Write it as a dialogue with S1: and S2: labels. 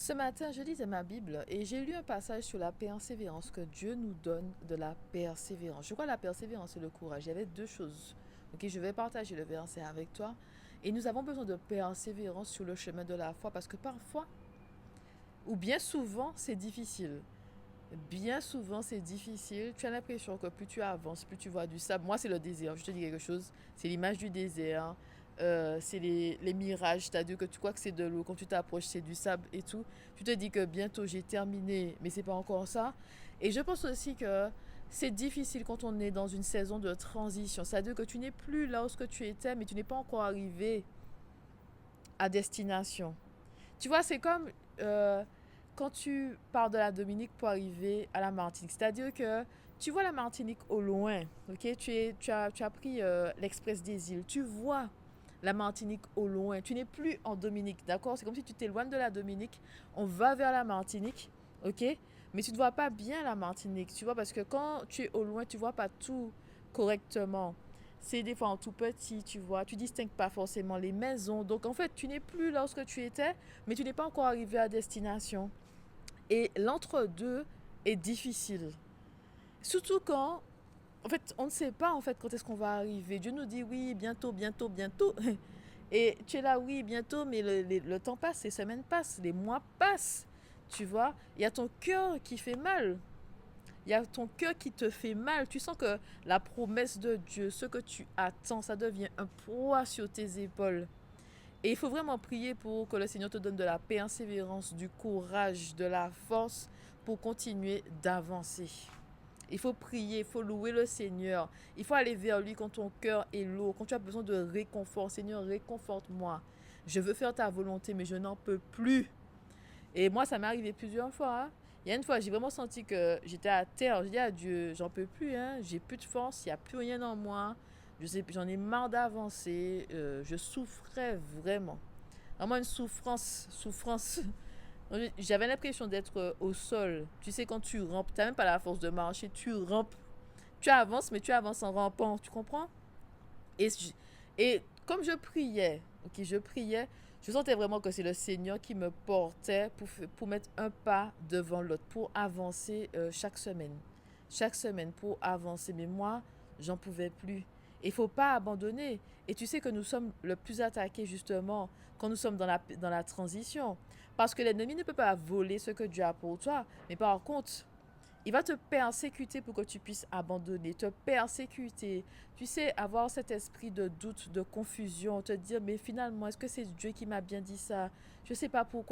S1: Ce matin, je lisais ma Bible et j'ai lu un passage sur la persévérance, que Dieu nous donne de la persévérance. Je crois que la persévérance et le courage. Il y avait deux choses. Ok, je vais partager le verset avec toi. Et nous avons besoin de persévérance sur le chemin de la foi parce que parfois, ou bien souvent, c'est difficile. Bien souvent, c'est difficile. Tu as l'impression que plus tu avances, plus tu vois du sable. Moi, c'est le désert. Je te dis quelque chose. C'est l'image du désert. C'est les mirages. C'est-à-dire que tu crois que c'est de l'eau. Quand tu t'approches, c'est du sable et tout. Tu te dis que bientôt j'ai terminé, mais c'est pas encore ça. Et je pense aussi que c'est difficile quand on est dans une saison de transition. C'est-à-dire que tu n'es plus là où ce que tu étais, mais tu n'es pas encore arrivé à destination. Tu vois, c'est comme euh, quand tu pars de la Dominique pour arriver à la Martinique. C'est-à-dire que tu vois la Martinique au loin. Ok, tu as pris l'express des îles. Tu vois la Martinique au loin. Tu n'es plus en Dominique, d'accord? C'est comme si tu t'éloignes de la Dominique. On va vers la Martinique, ok? Mais tu ne vois pas bien la Martinique, tu vois, parce que quand tu es au loin, tu vois pas tout correctement. C'est des fois en tout petit, tu vois. Tu distingues pas forcément les maisons. Donc, en fait, tu n'es plus là où tu étais, mais tu n'es pas encore arrivé à destination. Et l'entre-deux est difficile. Surtout quand, en fait, on ne sait pas, en fait, quand est-ce qu'on va arriver. Dieu nous dit, oui, bientôt, bientôt, bientôt. Et tu es là, oui, bientôt, mais le temps passe, les semaines passent, les mois passent. Tu vois, il y a ton cœur qui fait mal. Il y a ton cœur qui te fait mal. Tu sens que la promesse de Dieu, ce que tu attends, ça devient un poids sur tes épaules. Et il faut vraiment prier pour que le Seigneur te donne de la persévérance, du courage, de la force pour continuer d'avancer. Il faut prier, il faut louer le Seigneur. Il faut aller vers lui quand ton cœur est lourd, quand tu as besoin de réconfort. Seigneur, réconforte-moi. Je veux faire ta volonté, mais je n'en peux plus. Et moi, ça m'est arrivé plusieurs fois, hein. Il y a une fois, j'ai vraiment senti que j'étais à terre. J'ai dit à Dieu, j'en peux plus, hein. J'ai plus de force, il n'y a plus rien en moi. Je sais, j'en ai marre d'avancer. Je souffrais vraiment. Vraiment une souffrance, souffrance. J'avais l'impression d'être au sol. Tu sais, quand tu rampes, tu n'as même pas la force de marcher, tu rampes. Tu avances, mais tu avances en rampant, tu comprends? Et, et comme je priais, ok, je priais, je sentais vraiment que c'est le Seigneur qui me portait pour mettre un pas devant l'autre, pour avancer chaque semaine. Chaque semaine, pour avancer. Mais moi, j'en pouvais plus. Il ne faut pas abandonner. Et tu sais que nous sommes le plus attaqués justement quand nous sommes dans la transition. Parce que l'ennemi ne peut pas voler ce que Dieu a pour toi. Mais par contre, il va te persécuter pour que tu puisses abandonner, te persécuter. Tu sais, avoir cet esprit de doute, de confusion, te dire, mais finalement, est-ce que c'est Dieu qui m'a bien dit ça? Je ne sais pas pourquoi.